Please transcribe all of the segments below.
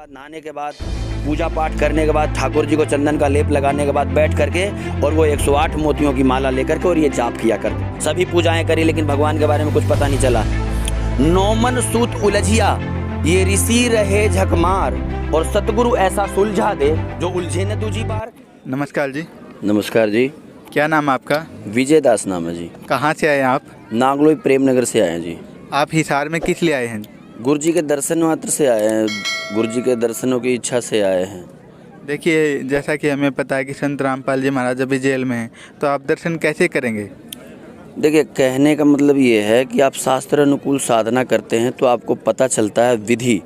बाद, नहाने के बाद, पूजा पाठ करने के बाद, ठाकुर जी को चंदन का लेप लगाने के बाद बैठ करके और वो 108 मोतियों की माला लेकर के और ये जाप किया करते। सभी पूजाएं करी लेकिन भगवान के बारे में कुछ पता नहीं चला। नौमन सूत उलझिया, ये ऋषि रहे झकमार, और सतगुरु ऐसा सुलझा दे जो उलझे न दूजी बार। नमस्कार जी। नमस्कार जी। क्या नाम है आपका? विजय दास नाम है जी। कहाँ से आए हैं आप? नागलोई प्रेम नगर से आए हैं जी। आप हिसार में किस लिए आए हैं? गुरु जी के दर्शन मात्र से आए हैं, गुरु जी के दर्शनों की इच्छा से आए हैं। देखिए, जैसा कि हमें पता है कि संत रामपाल जी महाराज अभी जेल में हैं, तो आप दर्शन कैसे करेंगे? देखिए, कहने का मतलब ये है कि आप शास्त्र अनुकूल साधना करते हैं तो आपको पता चलता है विधि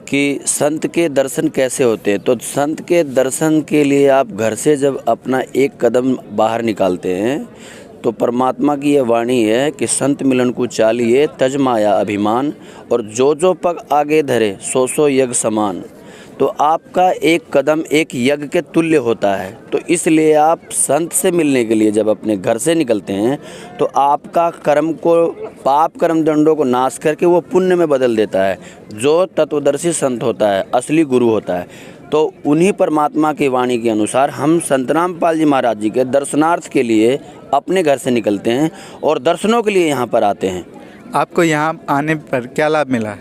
कि संत के दर्शन कैसे होते हैं। तो संत के दर्शन के लिए आप घर से जब अपना एक कदम बाहर निकालते हैं तो परमात्मा की यह वाणी है कि संत मिलन को चालिए तज माया अभिमान, और जो पग आगे धरे सो सो यज्ञ समान। तो आपका एक कदम एक यज्ञ के तुल्य होता है। तो इसलिए आप संत से मिलने के लिए जब अपने घर से निकलते हैं तो आपका कर्म को, पाप कर्म दंडों को नाश करके वो पुण्य में बदल देता है। जो तत्वदर्शी संत होता है, असली गुरु होता है, तो उन्हीं परमात्मा की वाणी के अनुसार हम संत रामपाल जी महाराज जी के दर्शनार्थ के लिए अपने घर से निकलते हैं और दर्शनों के लिए यहाँ पर आते हैं। आपको यहाँ आने पर क्या लाभ मिला?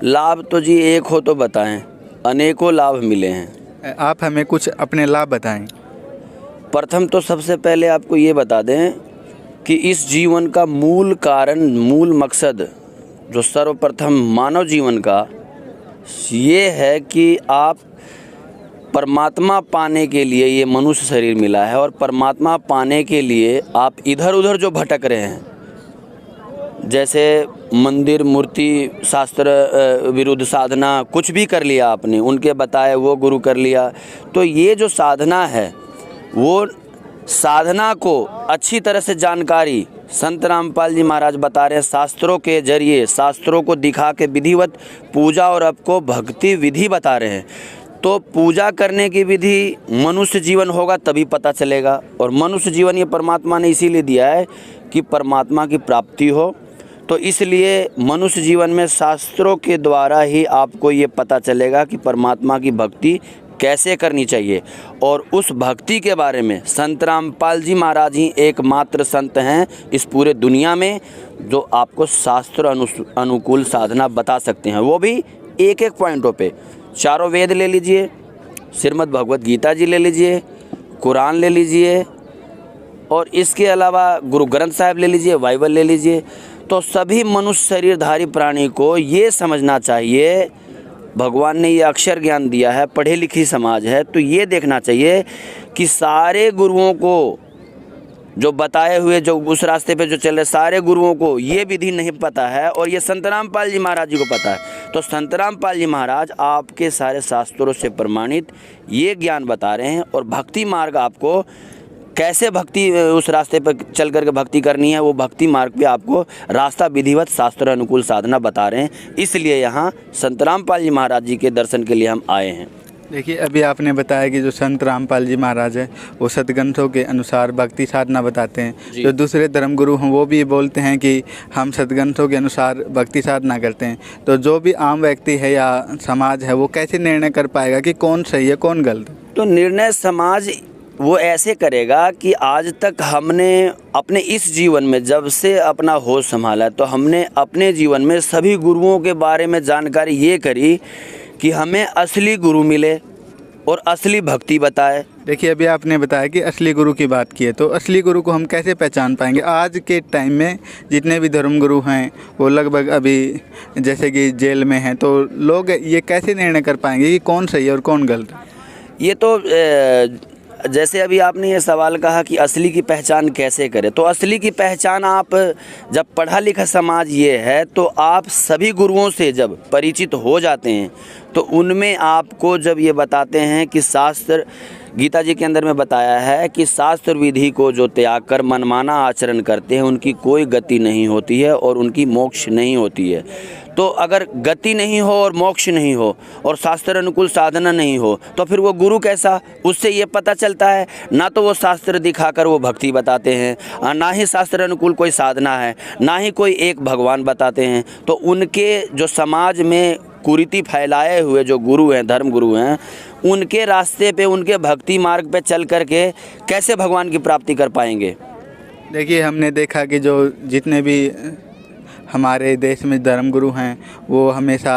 लाभ तो जी एक हो तो बताएं, अनेकों लाभ मिले हैं। आप हमें कुछ अपने लाभ बताएं। प्रथम तो सबसे पहले आपको ये बता दें कि इस जीवन का मूल कारण, मूल मकसद जो सर्वप्रथम मानव जीवन का ये है कि आप परमात्मा पाने के लिए ये मनुष्य शरीर मिला है, और परमात्मा पाने के लिए आप इधर उधर जो भटक रहे हैं, जैसे मंदिर, मूर्ति, शास्त्र विरुद्ध साधना, कुछ भी कर लिया आपने, उनके बताए वो गुरु कर लिया, तो ये जो साधना है वो साधना को अच्छी तरह से जानकारी संत रामपाल जी महाराज बता रहे हैं। शास्त्रों के जरिए, शास्त्रों को दिखा के विधिवत पूजा और आपको भक्ति विधि बता रहे हैं। तो पूजा करने की विधि मनुष्य जीवन होगा तभी पता चलेगा, और मनुष्य जीवन ये परमात्मा ने इसीलिए दिया है कि परमात्मा की प्राप्ति हो। तो इसलिए मनुष्य जीवन में शास्त्रों के द्वारा ही आपको ये पता चलेगा कि परमात्मा की भक्ति कैसे करनी चाहिए। और उस भक्ति के बारे में संत रामपाल जी महाराज ही एकमात्र संत हैं इस पूरे दुनिया में जो आपको शास्त्र अनुकूल साधना बता सकते हैं, वो भी एक एक पॉइंटों पे। चारों वेद ले लीजिए, श्रीमद् भगवत गीता जी ले लीजिए, कुरान ले लीजिए, और इसके अलावा गुरु ग्रंथ साहिब ले लीजिए, बाइबल ले लीजिए। तो सभी मनुष्य शरीरधारी प्राणी को ये समझना चाहिए, भगवान ने ये अक्षर ज्ञान दिया है, पढ़े लिखी समाज है, तो ये देखना चाहिए कि सारे गुरुओं को जो बताए हुए, जो उस रास्ते पे जो चल रहे, सारे गुरुओं को ये विधि नहीं पता है, और ये संत रामपाल जी महाराज जी को पता है। तो संत रामपाल जी महाराज आपके सारे शास्त्रों से प्रमाणित ये ज्ञान बता रहे हैं, और भक्ति मार्ग आपको कैसे भक्ति, उस रास्ते पर चल करके भक्ति करनी है, वो भक्ति मार्ग पे आपको रास्ता विधिवत शास्त्र अनुकूल साधना बता रहे हैं। इसलिए यहाँ संत रामपाल जी महाराज जी के दर्शन के लिए हम आए हैं। देखिए, अभी आपने बताया कि जो संत रामपाल जी महाराज है वो सतग्रंथों के अनुसार भक्ति साधना बताते हैं। जो दूसरे धर्मगुरु हैं वो भी बोलते हैं कि हम सतग्रंथों के अनुसार भक्ति साधना करते हैं। तो जो भी आम व्यक्ति है या समाज है वो कैसे निर्णय कर पाएगा कि कौन सही है कौन गलत? तो निर्णय समाज वो ऐसे करेगा कि आज तक हमने अपने इस जीवन में जब से अपना होश संभाला तो हमने अपने जीवन में सभी गुरुओं के बारे में जानकारी ये करी कि हमें असली गुरु मिले और असली भक्ति बताए। देखिए, अभी आपने बताया कि असली गुरु की बात की है, तो असली गुरु को हम कैसे पहचान पाएंगे? आज के टाइम में जितने भी धर्मगुरु हैं वो लगभग अभी जैसे कि जेल में हैं, तो लोग ये कैसे निर्णय कर पाएंगे कि कौन सही है और कौन गलत? ये तो जैसे अभी आपने ये सवाल कहा कि असली की पहचान कैसे करें, तो असली की पहचान आप जब पढ़ा लिखा समाज ये है तो आप सभी गुरुओं से जब परिचित हो जाते हैं तो उनमें आपको जब ये बताते हैं कि शास्त्र, गीता जी के अंदर में बताया है कि शास्त्र विधि को जो त्याग कर मनमाना आचरण करते हैं उनकी कोई गति नहीं होती है और उनकी मोक्ष नहीं होती है। तो अगर गति नहीं हो और मोक्ष नहीं हो और शास्त्र अनुकूल साधना नहीं हो तो फिर वो गुरु कैसा? उससे ये पता चलता है ना तो वो शास्त्र दिखाकर वो भक्ति बताते हैं, ना ही शास्त्र अनुकूल कोई साधना है, ना ही कोई एक भगवान बताते हैं। तो उनके जो समाज में कुरीति फैलाए हुए जो गुरु हैं, धर्म गुरु हैं, उनके रास्ते पे, उनके भक्ति मार्ग पे चल करके कैसे भगवान की प्राप्ति कर पाएंगे? देखिए, हमने देखा कि जो जितने भी हमारे देश में धर्मगुरु हैं वो हमेशा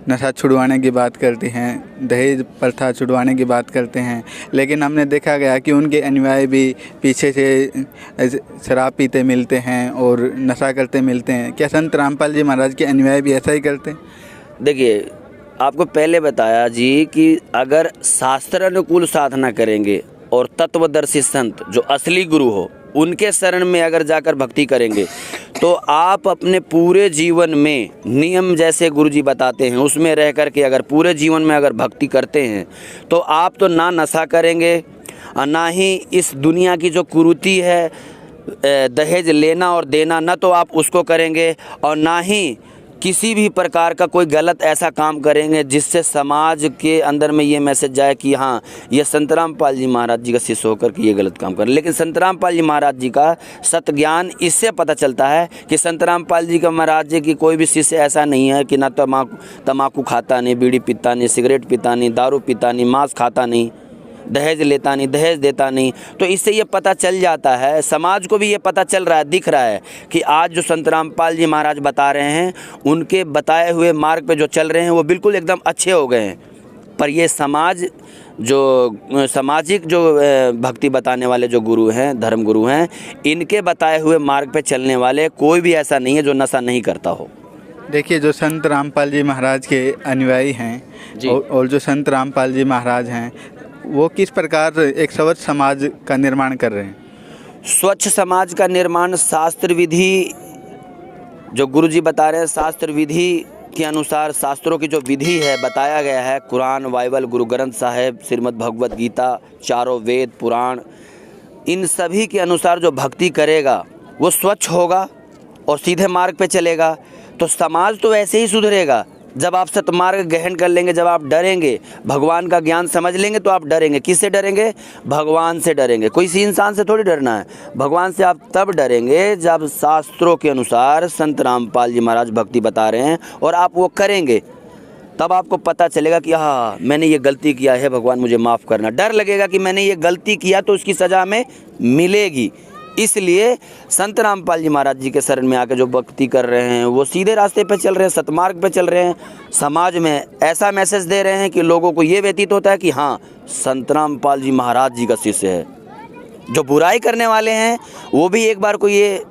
नशा छुड़वाने की बात करते हैं, दहेज प्रथा छुड़वाने की बात करते हैं, लेकिन हमने देखा गया कि उनके अनुयायी भी पीछे से शराब पीते मिलते हैं और नशा करते मिलते हैं। क्या संत रामपाल जी महाराज के अनुयायी भी ऐसा ही करते हैं? देखिए, आपको पहले बताया जी कि अगर शास्त्र अनुकूल साधना करेंगे और तत्वदर्शी संत जो असली गुरु हो उनके शरण में अगर जाकर भक्ति करेंगे तो आप अपने पूरे जीवन में नियम जैसे गुरुजी बताते हैं उसमें रह कर के अगर पूरे जीवन में अगर भक्ति करते हैं तो आप तो ना नशा करेंगे और ना ही इस दुनिया की जो कुरीति है दहेज लेना और देना, ना तो आप उसको करेंगे और ना ही किसी भी प्रकार का कोई गलत ऐसा काम करेंगे जिससे समाज के अंदर में ये मैसेज जाए कि हाँ, ये संत रामपाल जी महाराज जी का शिष्य होकर के ये गलत काम करें। लेकिन संत रामपाल जी महाराज जी का सत्य ज्ञान इससे पता चलता है कि संत रामपाल जी का महाराज जी की कोई भी शिष्य ऐसा नहीं है कि ना तम्बाकू खाता नहीं, बीड़ी पीता नहीं, सिगरेट पीता नहीं, दारू पीता नहीं, मांस खाता नहीं, दहेज लेता नहीं, दहेज देता नहीं। तो इससे ये पता चल जाता है, समाज को भी ये पता चल रहा है, दिख रहा है कि आज जो संत रामपाल जी महाराज बता रहे हैं उनके बताए हुए मार्ग पे जो चल रहे हैं वो बिल्कुल एकदम अच्छे हो गए हैं। पर ये समाज जो सामाजिक जो भक्ति बताने वाले जो गुरु हैं, धर्म गुरु हैं, इनके बताए हुए मार्ग पे चलने वाले कोई भी ऐसा नहीं है जो नशा नहीं करता हो। देखिए, जो संत रामपाल जी महाराज के अनुयायी हैं और जो संत रामपाल जी महाराज हैं वो किस प्रकार एक स्वच्छ समाज का निर्माण कर रहे हैं? स्वच्छ समाज का निर्माण शास्त्र विधि जो गुरुजी बता रहे हैं, शास्त्र विधि के अनुसार, शास्त्रों की जो विधि है बताया गया है, कुरान, बाइबल, गुरु ग्रंथ साहिब, श्रीमद् भगवत गीता, चारों वेद, पुराण, इन सभी के अनुसार जो भक्ति करेगा वो स्वच्छ होगा और सीधे मार्ग पे चलेगा। तो समाज तो ऐसे ही सुधरेगा जब आप सतमार्ग ग्रहण कर लेंगे, जब आप डरेंगे, भगवान का ज्ञान समझ लेंगे तो आप डरेंगे। किससे डरेंगे? भगवान से डरेंगे। कोई सी इंसान से थोड़ी डरना है, भगवान से आप तब डरेंगे जब शास्त्रों के अनुसार संत रामपाल जी महाराज भक्ति बता रहे हैं और आप वो करेंगे, तब आपको पता चलेगा कि हाँ, मैंने ये गलती किया है, भगवान मुझे माफ़ करना। डर लगेगा कि मैंने ये गलती किया तो उसकी सज़ा हमें मिलेगी। इसलिए संत रामपाल जी महाराज जी के शरण में आकर जो भक्ति कर रहे हैं वो सीधे रास्ते पे चल रहे हैं, सतमार्ग पे चल रहे हैं, समाज में ऐसा मैसेज दे रहे हैं कि लोगों को ये व्यतीत होता है कि हाँ, संत रामपाल जी महाराज जी का शिष्य है। जो बुराई करने वाले हैं वो भी एक बार को ये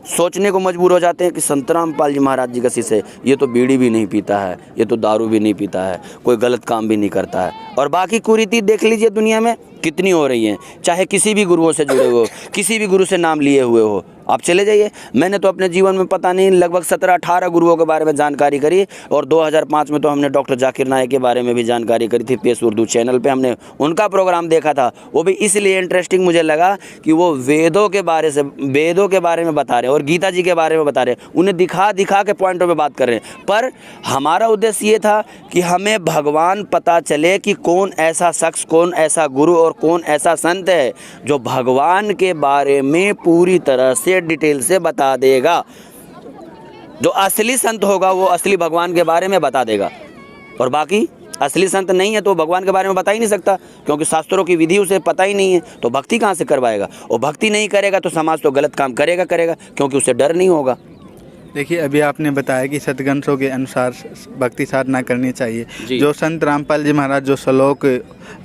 सोचने को मजबूर हो जाते हैं कि संत रामपाल जी महाराज जी का शिष्य है, ये तो बीड़ी भी नहीं पीता है, ये तो दारू भी नहीं पीता है, कोई गलत काम भी नहीं करता है। और बाकी कुरीति देख लीजिए दुनिया में कितनी हो रही हैं, चाहे किसी भी गुरुओं से जुड़े हो, किसी भी गुरु से नाम लिए हुए हो, आप चले जाइए। मैंने तो अपने जीवन में पता नहीं लगभग 17-18 गुरुओं के बारे में जानकारी करी और 2005 में तो हमने डॉक्टर जाकिर नायक के बारे में भी जानकारी करी थी। पेश उर्दू चैनल पे हमने उनका प्रोग्राम देखा था, वो भी इसलिए इंटरेस्टिंग मुझे लगा कि वो वेदों के बारे में बता रहे हैं और गीता जी के बारे में बता रहे हैं, उन्हें दिखा के पॉइंटों पर बात कर रहे हैं। पर हमारा उद्देश्य ये था कि हमें भगवान पता चले कि कौन ऐसा शख्स, कौन ऐसा गुरु और कौन ऐसा संत है जो भगवान के बारे में पूरी तरह से डिटेल से बता देगा। जो असली संत होगा वो असली भगवान के बारे में बता देगा, और बाकी असली संत नहीं है तो भगवान के बारे में बता ही नहीं सकता, क्योंकि शास्त्रों की विधि उसे पता ही नहीं है, तो भक्ति कहाँ से करवाएगा। और भक्ति नहीं करेगा तो समाज तो गलत काम करेगा, क्योंकि उसे डर नहीं होगा। देखिए, अभी आपने बताया कि सतग्रंथों के अनुसार भक्ति साधना करनी चाहिए। जो संत रामपाल जी महाराज जो श्लोक,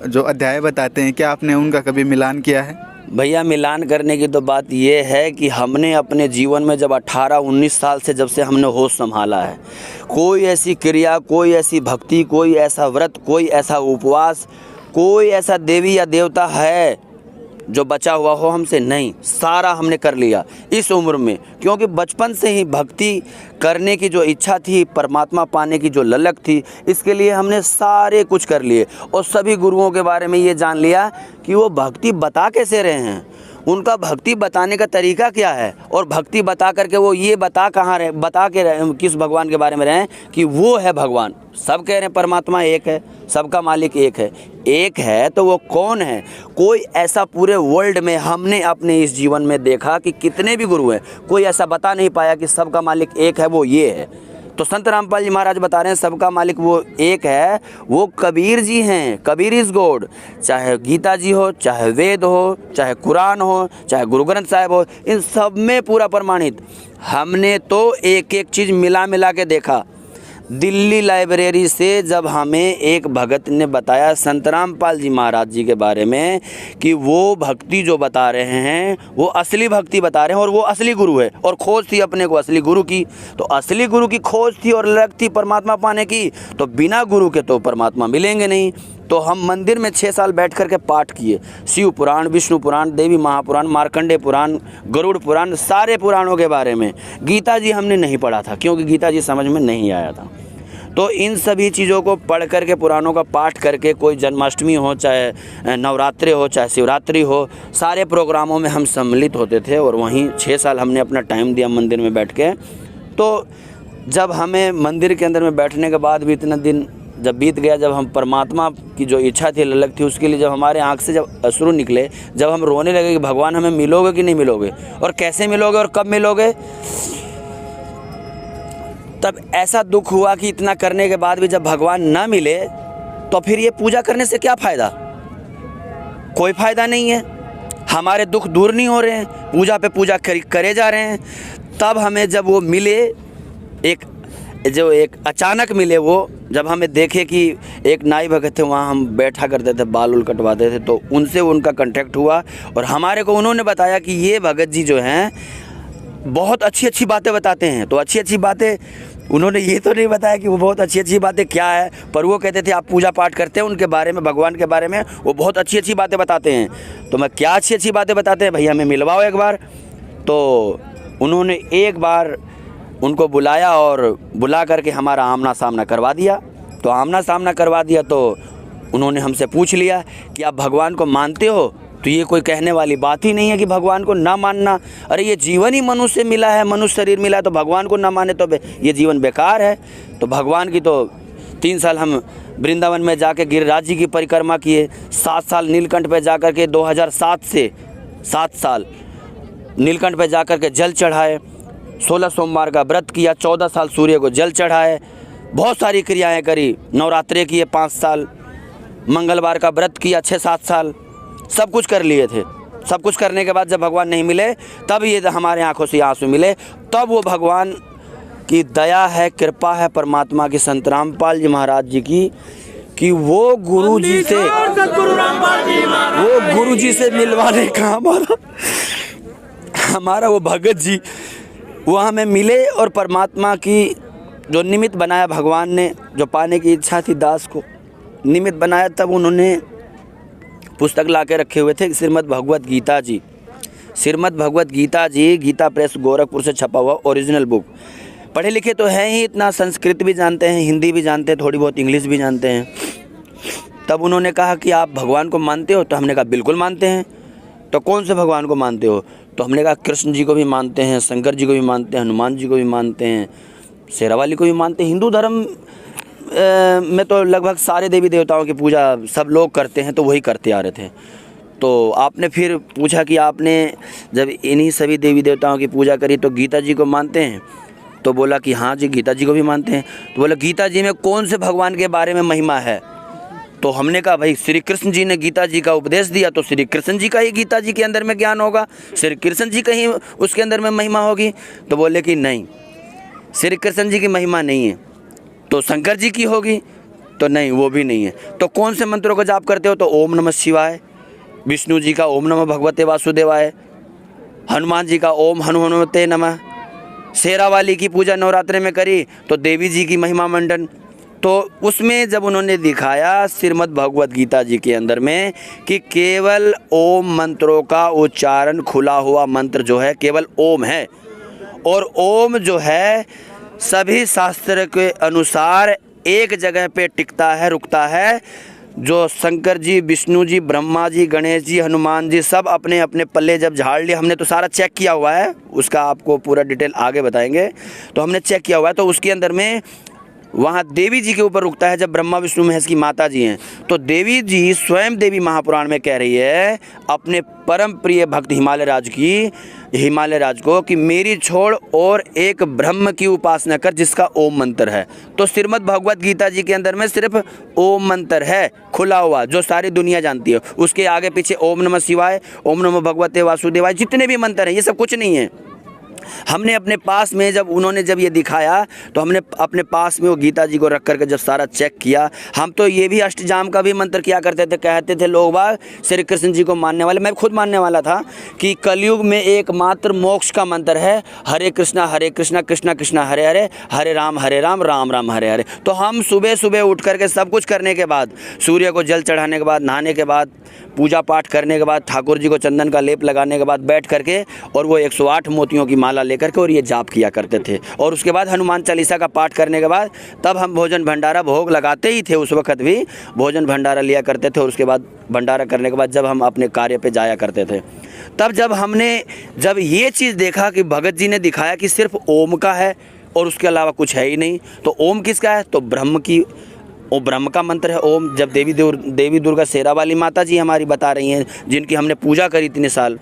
जो अध्याय बताते हैं, क्या आपने उनका कभी मिलान किया है? भैया, मिलान करने की तो बात ये है कि हमने अपने जीवन में जब 18-19 साल से जब से हमने होश संभाला है, कोई ऐसी क्रिया, कोई ऐसी भक्ति, कोई ऐसा व्रत, कोई ऐसा उपवास, कोई ऐसा देवी या देवता है जो बचा हुआ हो हमसे नहीं, सारा हमने कर लिया इस उम्र में। क्योंकि बचपन से ही भक्ति करने की जो इच्छा थी, परमात्मा पाने की जो ललक थी, इसके लिए हमने सारे कुछ कर लिए। और सभी गुरुओं के बारे में ये जान लिया कि वो भक्ति बता कैसे रहे हैं, उनका भक्ति बताने का तरीका क्या है, और भक्ति बता करके वो ये बता के रहे, किस भगवान के बारे में रहे कि वो है भगवान। सब कह रहे हैं परमात्मा एक है, सबका मालिक एक है तो वो कौन है? कोई ऐसा पूरे वर्ल्ड में हमने अपने इस जीवन में देखा कि कितने भी गुरु हैं, कोई ऐसा बता नहीं पाया कि सबका मालिक एक है, वो ये है। तो संत रामपाल जी महाराज बता रहे हैं सबका मालिक वो एक है, वो कबीर जी हैं। Kabir is God. चाहे गीता जी हो, चाहे वेद हो, चाहे कुरान हो, चाहे गुरु ग्रंथ साहिब हो, इन सब में पूरा प्रमाणित। हमने तो एक एक चीज़ मिला मिला के देखा। दिल्ली लाइब्रेरी से जब हमें एक भगत ने बताया संत रामपाल जी महाराज जी के बारे में कि वो भक्ति जो बता रहे हैं वो असली भक्ति बता रहे हैं और वो असली गुरु है, और खोज थी अपने को असली गुरु की, तो असली गुरु की खोज थी और लग थी परमात्मा पाने की, तो बिना गुरु के तो परमात्मा मिलेंगे नहीं। तो हम मंदिर में 6 साल बैठ कर के पाठ किए, शिव पुराण, विष्णु पुराण, देवी महापुराण, मार्कंडे पुराण, गरुड़ पुराण, सारे पुराणों के बारे में। गीता जी हमने नहीं पढ़ा था क्योंकि गीता जी समझ में नहीं आया था। तो इन सभी चीज़ों को पढ़ कर के, पुराणों का पाठ करके, कोई जन्माष्टमी हो, चाहे नवरात्रि हो, चाहे शिवरात्रि हो, सारे प्रोग्रामों में हम सम्मिलित होते थे और वहीं 6 साल हमने अपना टाइम दिया मंदिर में बैठ के। तो जब हमें मंदिर के अंदर में बैठने के बाद भी इतना दिन जब बीत गया, जब हम परमात्मा की जो इच्छा थी, ललक थी, उसके लिए जब हमारे आँख से जब अश्रु निकले, जब हम रोने लगे कि भगवान हमें मिलोगे कि नहीं मिलोगे और कैसे मिलोगे और कब मिलोगे, तब ऐसा दुख हुआ कि इतना करने के बाद भी जब भगवान ना मिले तो फिर ये पूजा करने से क्या फ़ायदा? कोई फ़ायदा नहीं है। हमारे दुख दूर नहीं हो रहे हैं, पूजा पे पूजा करे जा रहे हैं। तब हमें जब वो मिले, एक अचानक मिले वो, जब हमें देखे कि एक नाई भगत थे, वहाँ हम बैठा करते थे, बाल उल कटवाते थे, तो उनसे उनका कांटेक्ट हुआ और हमारे को उन्होंने बताया कि ये भगत जी जो हैं बहुत अच्छी अच्छी बातें बताते हैं। तो अच्छी अच्छी बातें, उन्होंने ये तो नहीं बताया कि वो बहुत अच्छी अच्छी बातें क्या है, पर वो कहते थे आप पूजा पाठ करते हैं, उनके बारे में, भगवान के बारे में वो बहुत अच्छी अच्छी बातें बताते हैं। तो मैं क्या अच्छी अच्छी बातें बताते हैं, भैया हमें मिलवाओ एक बार। तो उन्होंने एक बार उनको बुलाया और बुला करके हमारा आमना सामना करवा दिया। तो आमना सामना करवा दिया तो उन्होंने हमसे पूछ लिया कि आप भगवान को मानते हो? तो ये कोई कहने वाली बात ही नहीं है कि भगवान को ना मानना। अरे ये जीवन ही मनुष्य मिला है, मनुष्य शरीर मिला है, तो भगवान को ना माने तो ये जीवन बेकार है। तो भगवान की तो 3 साल हम वृंदावन में जाके गिरिराज जी की परिक्रमा किए, 7 साल नीलकंठ पे जा कर के 2007 से 7 साल नीलकंठ पे जा कर के जल चढ़ाए, 16 सोमवार का व्रत किया, 14 साल सूर्य को जल चढ़ाए, बहुत सारी क्रियाएँ करी, नवरात्रे किए 5 साल, मंगलवार का व्रत किया 6-7 साल, सब कुछ कर लिए थे। सब कुछ करने के बाद जब भगवान नहीं मिले, तब ये हमारे आंखों से आंसू मिले। तब वो भगवान की दया है, कृपा है परमात्मा की, संत रामपाल जी महाराज जी की, कि वो गुरु जी से मिलवाने का हमारा वो भगत जी वो हमें मिले और परमात्मा की जो निमित्त बनाया भगवान ने, जो पाने की इच्छा थी दास को निमित्त बनाया, तब उन्होंने पुस्तक ला के रखे हुए थे, श्रीमद् भगवत गीता जी। श्रीमद् भगवत गीता जी, गीता प्रेस गोरखपुर से छपा हुआ ओरिजिनल बुक। पढ़े लिखे तो हैं ही, इतना संस्कृत भी जानते हैं, हिंदी भी जानते हैं, थोड़ी बहुत इंग्लिश भी जानते हैं। तब उन्होंने कहा कि आप भगवान को मानते हो? तो हमने कहा बिल्कुल मानते हैं। तो कौन से भगवान को मानते हो? तो हमने कहा कृष्ण जी को भी मानते हैं, शंकर जी को भी मानते हैं, हनुमान जी को भी मानते हैं, शेरावाली को भी मानते हैं। हिंदू धर्म में तो लगभग सारे देवी देवताओं की पूजा सब लोग करते हैं, तो वही करते आ रहे थे। तो आपने फिर पूछा कि आपने जब इन्हीं सभी देवी देवताओं की पूजा करी तो गीता जी को मानते हैं? तो बोला कि हाँ जी, गीता जी को भी मानते हैं। तो बोला गीता जी में कौन से भगवान के बारे में महिमा है? तो हमने कहा भाई श्री कृष्ण जी ने गीता जी का उपदेश दिया, तो श्री कृष्ण जी का ही गीता जी के अंदर में ज्ञान होगा, श्री कृष्ण जी का ही उसके अंदर में महिमा होगी। तो बोले कि नहीं, श्री कृष्ण जी की महिमा नहीं है, तो शंकर जी की होगी। तो नहीं, वो भी नहीं है। तो कौन से मंत्रों का जाप करते हो? तो ओम नमः शिवाय, विष्णु जी का ओम नमः भगवते वासुदेवाय, हनुमान जी का ओम हनुमते नमः, शेरावाली की पूजा नवरात्रि में करी तो देवी जी की महिमा मंडन। तो उसमें जब उन्होंने दिखाया श्रीमद् भगवत गीता जी के अंदर में कि केवल ओम मंत्रों का उच्चारण, खुला हुआ मंत्र जो है केवल ओम है, और ओम जो है सभी शास्त्र के अनुसार एक जगह पे टिकता है, रुकता है। जो शंकर जी, विष्णु जी, ब्रह्मा जी, गणेश जी, हनुमान जी सब अपने अपने पल्ले जब झाड़ लिए, हमने तो सारा चेक किया हुआ है, उसका आपको पूरा डिटेल आगे बताएंगे। तो हमने चेक किया हुआ है, तो उसके अंदर में वहाँ देवी जी के ऊपर रुकता है जब ब्रह्मा विष्णु महेश की माता जी हैं। तो देवी जी स्वयं देवी महापुराण में कह रही है अपने परम प्रिय भक्त हिमालय राज को कि मेरी छोड़ और एक ब्रह्म की उपासना कर जिसका ओम मंत्र है। तो श्रीमद् भगवत गीता जी के अंदर में सिर्फ ओम मंत्र है खुला हुआ, जो सारी दुनिया जानती है। उसके आगे पीछे ओम नमः शिवाय, ओम नमः भगवते वासुदेवाय, जितने भी मंत्र हैं ये सब कुछ नहीं है। हमने अपने पास में उन्होंने जब ये दिखाया तो हमने अपने पास में वो गीता जी को रख करके जब सारा चेक किया, हम तो ये भी अष्टजाम का भी मंत्र किया करते थे। कहते थे लोग बाग श्री कृष्ण जी को मानने वाले, मैं खुद मानने वाला था कि कलयुग में एकमात्र मोक्ष का मंत्र है हरे कृष्णा कृष्णा कृष्णा हरे हरे, हरे राम राम राम हरे हरे। तो हम सुबह सुबह उठ करके सब कुछ करने के बाद, सूर्य को जल चढ़ाने के बाद, नहाने के बाद, पूजा पाठ करने के बाद, ठाकुर जी को चंदन का लेप लगाने के बाद बैठ करके और वो 108 मोतियों की माला लेकर के और ये जाप किया करते थे। और उसके बाद हनुमान चालीसा का पाठ करने के बाद तब हम भोजन भंडारा भोग लगाते ही थे, उस वक्त भी भोजन भंडारा लिया करते थे। और उसके बाद भंडारा करने के बाद जब हम अपने कार्य पे जाया करते थे, तब जब ये चीज़ देखा कि भगत जी ने दिखाया कि सिर्फ ओम का है और उसके अलावा कुछ है ही नहीं, तो ओम किसका है? तो ब्रह्म का मंत्र है ओम। जब देवी दुर्गा शेरा वाली माता जी हमारी बता रही हैं, जिनकी हमने पूजा करी इतने साल,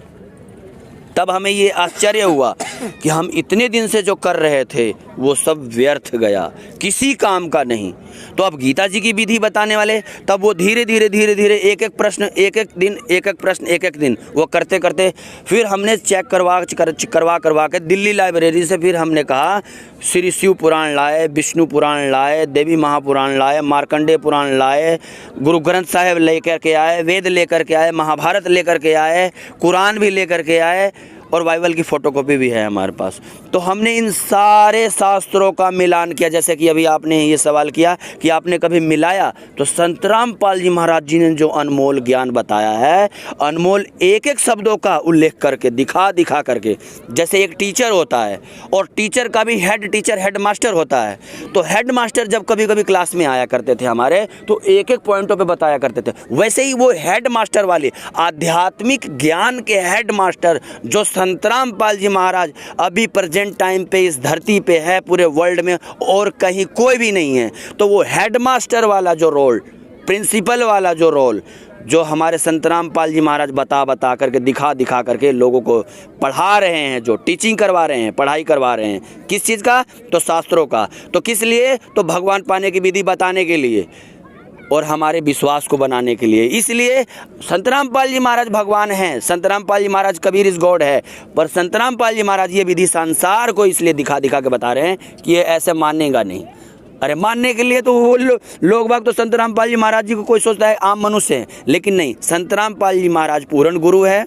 तब हमें ये आश्चर्य हुआ कि हम इतने दिन से जो कर रहे थे वो सब व्यर्थ गया, किसी काम का नहीं। तो अब गीता जी की विधि बताने वाले, तब वो धीरे धीरे एक एक प्रश्न एक एक दिन वो करते करते फिर हमने चेक करवा के दिल्ली लाइब्रेरी से फिर हमने कहा श्री शिव पुराण लाए, विष्णु पुराण लाए, देवी महापुराण लाए, मार्कंडेय पुराण लाए, गुरु ग्रंथ साहिब लेकर के आए, वेद लेकर के आए, महाभारत लेकर के आए, कुरान भी लेकर के आए और बाइबल की फ़ोटोकॉपी भी है हमारे पास। तो हमने इन सारे शास्त्रों का मिलान किया। जैसे कि अभी आपने ये सवाल किया कि आपने कभी मिलाया, तो संत रामपाल जी महाराज जी ने जो अनमोल ज्ञान बताया है, अनमोल एक एक शब्दों का उल्लेख करके दिखा करके, जैसे एक टीचर होता है और टीचर का भी हेड मास्टर होता है। तो हेड मास्टर जब कभी कभी क्लास में आया करते थे हमारे, तो एक एक पॉइंटों पे बताया करते थे। वैसे ही वो हेड मास्टर वाले आध्यात्मिक ज्ञान के हेड मास्टर जो संत रामपाल जी महाराज अभी प्रेजेंट टाइम पे इस धरती पे है, पूरे वर्ल्ड में और कहीं कोई भी नहीं है, तो वो हेडमास्टर वाला जो रोल, प्रिंसिपल वाला जो रोल, जो हमारे संत रामपाल जी महाराज बता करके दिखा करके लोगों को पढ़ा रहे हैं, जो टीचिंग करवा रहे हैं, पढ़ाई करवा रहे हैं, किस चीज़ का? तो शास्त्रों का। तो किस लिए? तो भगवान पाने की विधि बताने के लिए और हमारे विश्वास को बनाने के लिए। इसलिए संत रामपाल जी महाराज भगवान हैं, संत रामपाल जी महाराज कबीर इस गॉड है, पर संत रामपाल जी महाराज ये विधि संसार को इसलिए दिखा के बता रहे हैं कि ये ऐसे मानेगा नहीं। अरे मानने के लिए तो वो लोग बाग तो संत रामपाल जी महाराज जी को कोई सोचता है आम मनुष्य है, लेकिन नहीं, संत रामपाल जी महाराज पूर्ण गुरु है,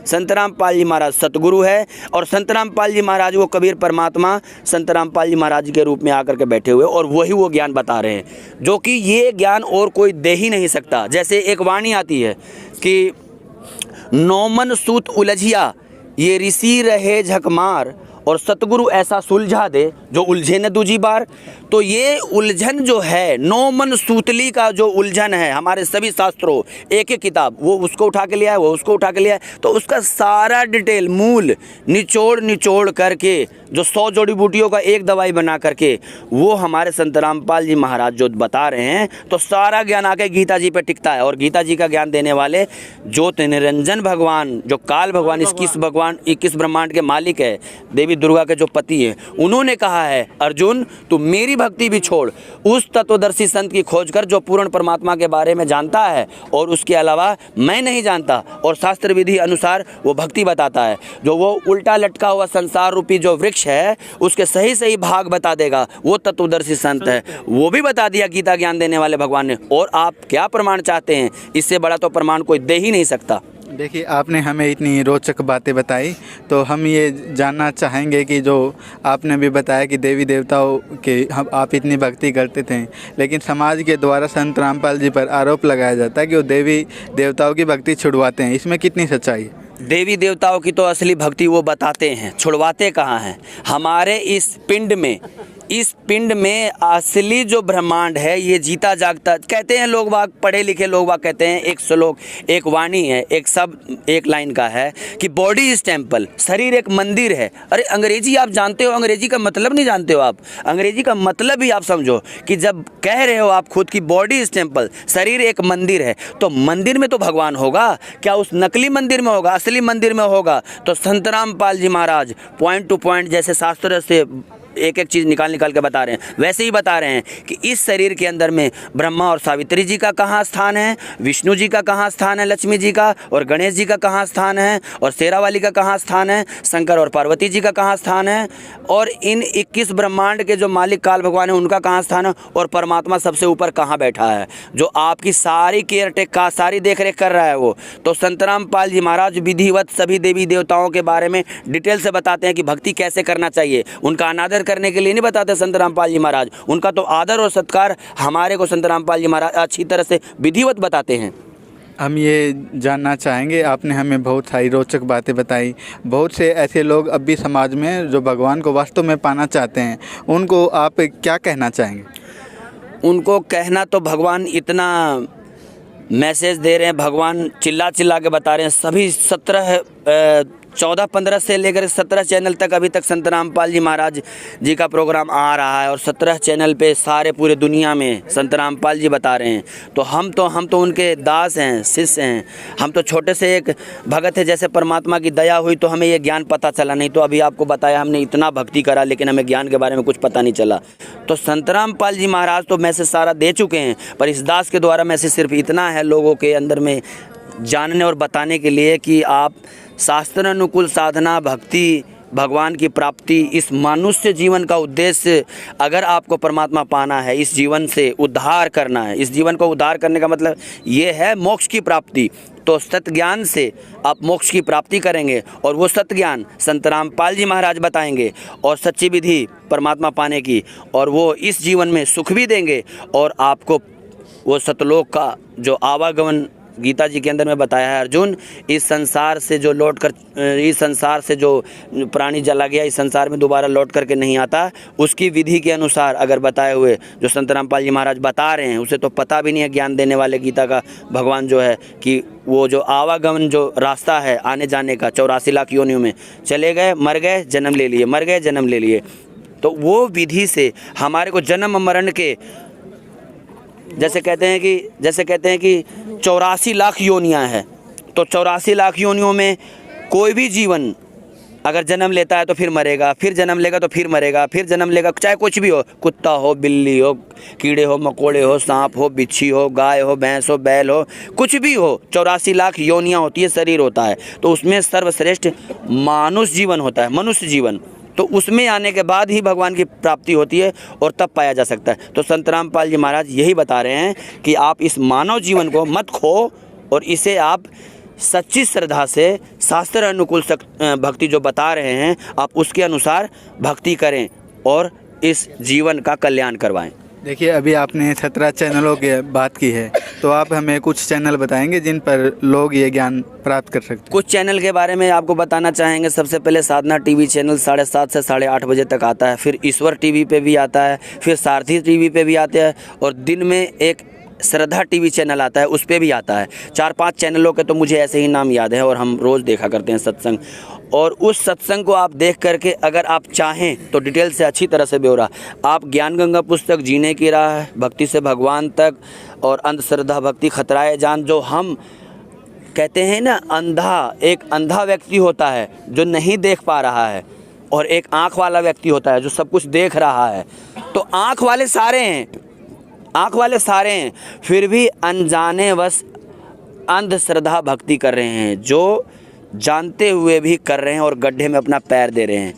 संत रामपाल जी महाराज सतगुरु है, और संत रामपाल जी महाराज वो कबीर परमात्मा संत रामपाल जी महाराज के रूप में आकर के बैठे हुए और वही वो ज्ञान बता रहे हैं, जो कि ये ज्ञान और कोई दे ही नहीं सकता। जैसे एक वाणी आती है कि नौमन सूत उलझिया ये ऋषि रहे झकमार, और सतगुरु ऐसा सुलझा दे जो उलझे न दूजी बार। तो ये उलझन जो है, नौमन सूतली का जो उलझन है हमारे सभी शास्त्रों, एक एक किताब, वो उसको उठा के लिया है, वो उसको उठा के लिया है, तो उसका सारा डिटेल मूल निचोड़ करके जो 100 जड़ी बूटियों का एक दवाई बना करके वो हमारे संत रामपाल जी महाराज जो बता रहे हैं, तो सारा ज्ञान आके गीता जी पे टिकता है। और गीता जी का ज्ञान देने वाले ज्योत निरंजन भगवान, जो काल भगवान 21 ब्रह्मांड के मालिक है, देवी दुर्गा के जो पति है, उन्होंने कहा है अर्जुन तू मेरी भक्ति भी छोड़, उस तत्वदर्शी संत की खोज कर जो पूर्ण परमात्मा के बारे में जानता है और उसके अलावा मैं नहीं जानता, और शास्त्र विधि अनुसार वो भक्ति बताता है। जो वो उल्टा लटका हुआ संसार रूपी जो वृक्ष है उसके सही भाग बता देगा, वो तत्वदर्शी संत है। वो भी बता दिया गीता ज्ञान देने वाले भगवान ने। और आप क्या प्रमाण चाहते हैं? इससे बड़ा तो प्रमाण कोई दे ही नहीं सकता। देखिए, आपने हमें इतनी रोचक बातें बताई, तो हम ये जानना चाहेंगे कि जो आपने भी बताया कि देवी देवताओं के आप इतनी भक्ति करते थे, लेकिन समाज के द्वारा संत रामपाल जी पर आरोप लगाया जाता है कि वो देवी देवताओं की भक्ति छुड़वाते हैं, इसमें कितनी सच्चाई है? देवी देवताओं की तो असली भक्ति वो बताते हैं, छुड़वाते कहाँ हैं? हमारे इस पिंड में इस पिंड में असली जो ब्रह्मांड है ये जीता जागता, कहते हैं लोग बाग, पढ़े लिखे लोग बाग कहते हैं, एक श्लोक, एक वाणी है, एक शब्द, एक लाइन का है कि बॉडी इज टेम्पल, शरीर एक मंदिर है। अरे अंग्रेजी आप जानते हो, अंग्रेजी का मतलब नहीं जानते हो आप? अंग्रेजी का मतलब भी आप समझो कि जब कह रहे हो आप खुद की बॉडी इज टेम्पल, शरीर एक मंदिर है, तो मंदिर में तो भगवान होगा, क्या उस नकली मंदिर में होगा, असली मंदिर में होगा? तो संत रामपाल जी महाराज पॉइंट टू पॉइंट जैसे शास्त्र से एक एक चीज़ निकाल के बता रहे हैं, वैसे ही बता रहे हैं कि इस शरीर के अंदर में ब्रह्मा और सावित्री जी का कहाँ स्थान है, विष्णु जी का कहाँ स्थान है, लक्ष्मी जी का, और गणेश जी का कहाँ स्थान है, और शेरावाली का कहाँ स्थान है, शंकर और पार्वती जी का कहाँ स्थान है, और इन 21 ब्रह्मांड के जो मालिक काल भगवान है उनका कहाँ स्थान है, और परमात्मा सबसे ऊपर कहाँ बैठा है, जो आपकी सारी केयर टेक का सारी देख रेख कर रहा है वो। तो संत रामपाल जी महाराज विधिवत सभी देवी देवताओं के बारे में डिटेल से बताते हैं कि भक्ति कैसे करना चाहिए। उनका अनादर करने के लिए नहीं बताते संत रामपाल जी महाराज, उनका तो आदर और सत्कार हमारे को संत रामपाल जी महाराज अच्छी तरह से विधिवत बताते हैं। हम ये जानना चाहेंगे, आपने हमें बहुत सारी रोचक बातें बताई। बहुत से ऐसे लोग अब भी समाज में जो भगवान को वास्तव में पाना चाहते हैं, उनको आप क्या कहना चाहेंगे? उनको कहना तो भगवान इतना मैसेज दे रहे हैं, भगवान चिल्ला चिल्ला के बता रहे हैं। सभी 14-15 से लेकर 17 चैनल तक अभी तक संत रामपाल जी महाराज जी का प्रोग्राम आ रहा है, और 17 चैनल पे सारे पूरे दुनिया में संत रामपाल जी बता रहे हैं। तो हम तो उनके दास हैं, शिष्य हैं। हम तो छोटे से एक भगत है, जैसे परमात्मा की दया हुई तो हमें ये ज्ञान पता चला, नहीं तो अभी आपको बताया हमने इतना भक्ति करा लेकिन हमें ज्ञान के बारे में कुछ पता नहीं चला। तो संत रामपाल जी महाराज तो मैसेज सारा दे चुके हैं, पर इस दास के द्वारा मैसेज सिर्फ इतना है लोगों के अंदर में जानने और बताने के लिए कि आप शास्त्र अनुकूल साधना, भक्ति, भगवान की प्राप्ति, इस मनुष्य जीवन का उद्देश्य, अगर आपको परमात्मा पाना है, इस जीवन से उद्धार करना है, इस जीवन को उद्धार करने का मतलब ये है मोक्ष की प्राप्ति। तो सत्य ज्ञान से आप मोक्ष की प्राप्ति करेंगे, और वो सत्य ज्ञान संत रामपाल जी महाराज बताएंगे, और सच्ची विधि परमात्मा पाने की, और वो इस जीवन में सुख भी देंगे, और आपको वो सतलोक का जो आवागमन गीता जी के अंदर में बताया है, अर्जुन इस संसार से जो इस संसार से जो प्राणी जला गया, इस संसार में दोबारा लौट करके नहीं आता, उसकी विधि के अनुसार अगर बताए हुए जो संत रामपाल जी महाराज बता रहे हैं, उसे तो पता भी नहीं है ज्ञान देने वाले गीता का भगवान जो है, कि वो जो आवागमन जो रास्ता है आने जाने का 84 लाख योनियों में चले गए, मर गए, जन्म ले लिए, मर गए, जन्म ले लिए। तो वो विधि से हमारे को जन्म मरण के जैसे कहते हैं कि 84 लाख योनियाँ हैं, तो 84 लाख योनियों में कोई भी जीवन अगर जन्म लेता है तो फिर मरेगा, फिर जन्म लेगा तो फिर मरेगा, फिर जन्म लेगा, चाहे कुछ भी हो, कुत्ता हो, बिल्ली हो, कीड़े हो, मकोड़े हो, सांप हो, बिच्छी हो, गाय हो, भैंस हो, बैल हो, कुछ भी हो, 84 लाख योनियाँ होती है, शरीर होता है। तो उसमें सर्वश्रेष्ठ मानुष जीवन होता है, मनुष्य जीवन। तो उसमें आने के बाद ही भगवान की प्राप्ति होती है, और तब पाया जा सकता है। तो संत रामपाल जी महाराज यही बता रहे हैं कि आप इस मानव जीवन को मत खो, और इसे आप सच्ची श्रद्धा से शास्त्र अनुकूल भक्ति जो बता रहे हैं आप उसके अनुसार भक्ति करें, और इस जीवन का कल्याण करवाएं। देखिए, अभी आपने 17 चैनलों की बात की है, तो आप हमें कुछ चैनल बताएंगे जिन पर लोग ये ज्ञान प्राप्त कर सकते हैं? कुछ चैनल के बारे में आपको बताना चाहेंगे। सबसे पहले साधना टीवी चैनल 7:30 से 8:30 बजे तक आता है, फिर ईश्वर टीवी पे भी आता है, फिर सारथी टीवी पे भी आता है, और दिन में एक श्रद्धा टीवी चैनल आता है, उस पर भी आता है। 4-5 चैनलों के तो मुझे ऐसे ही नाम याद है, और हम रोज़ देखा करते हैं सत्संग। और उस सत्संग को आप देख करके अगर आप चाहें तो डिटेल से अच्छी तरह से ब्यौरा आप ज्ञान गंगा पुस्तक, जीने की राह, भक्ति से भगवान तक, और अंधश्रद्धा भक्ति खतराए जान, जो हम कहते हैं ना, एक अंधा व्यक्ति होता है जो नहीं देख पा रहा है, और एक आँख वाला व्यक्ति होता है जो सब कुछ देख रहा है। तो आँख वाले सारे हैं, फिर भी अनजाने वश अंधश्रद्धा भक्ति कर रहे हैं, जो जानते हुए भी कर रहे हैं और गड्ढे में अपना पैर दे रहे हैं।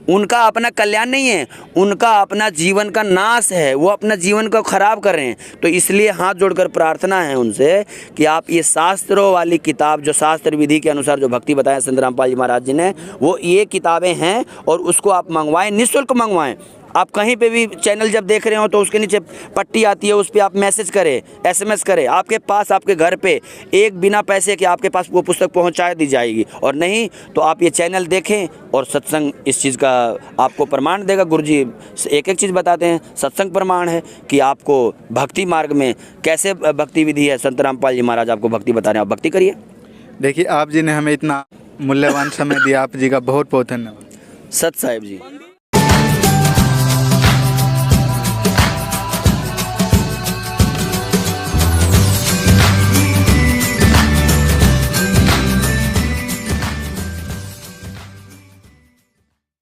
उनका अपना कल्याण नहीं है, उनका अपना जीवन का नाश है, वो अपना जीवन को खराब कर रहे हैं। तो इसलिए हाथ जोड़कर प्रार्थना है उनसे कि आप ये शास्त्रों वाली किताब, जो शास्त्र विधि के अनुसार जो भक्ति बताया संत रामपाल जी महाराज जी ने, वो ये किताबें हैं, और उसको आप मंगवाएं, निःशुल्क मंगवाएं। आप कहीं पे भी चैनल जब देख रहे हो तो उसके नीचे पट्टी आती है, उस पर आप मैसेज करें, SMS करें, आपके पास आपके घर पे एक बिना पैसे के आपके पास वो पुस्तक पहुंचा दी जाएगी। और नहीं तो आप ये चैनल देखें और सत्संग इस चीज़ का आपको प्रमाण देगा। गुरुजी एक एक चीज़ बताते हैं, सत्संग प्रमाण है कि आपको भक्ति मार्ग में कैसे भक्ति विधि है। संत रामपाल जी महाराज आपको भक्ति बता रहे हैं, आप भक्ति करिए। देखिए आप जी ने हमें इतना मूल्यवान समय दिया, आप जी का बहुत बहुत धन्यवाद। सत साहिब जी।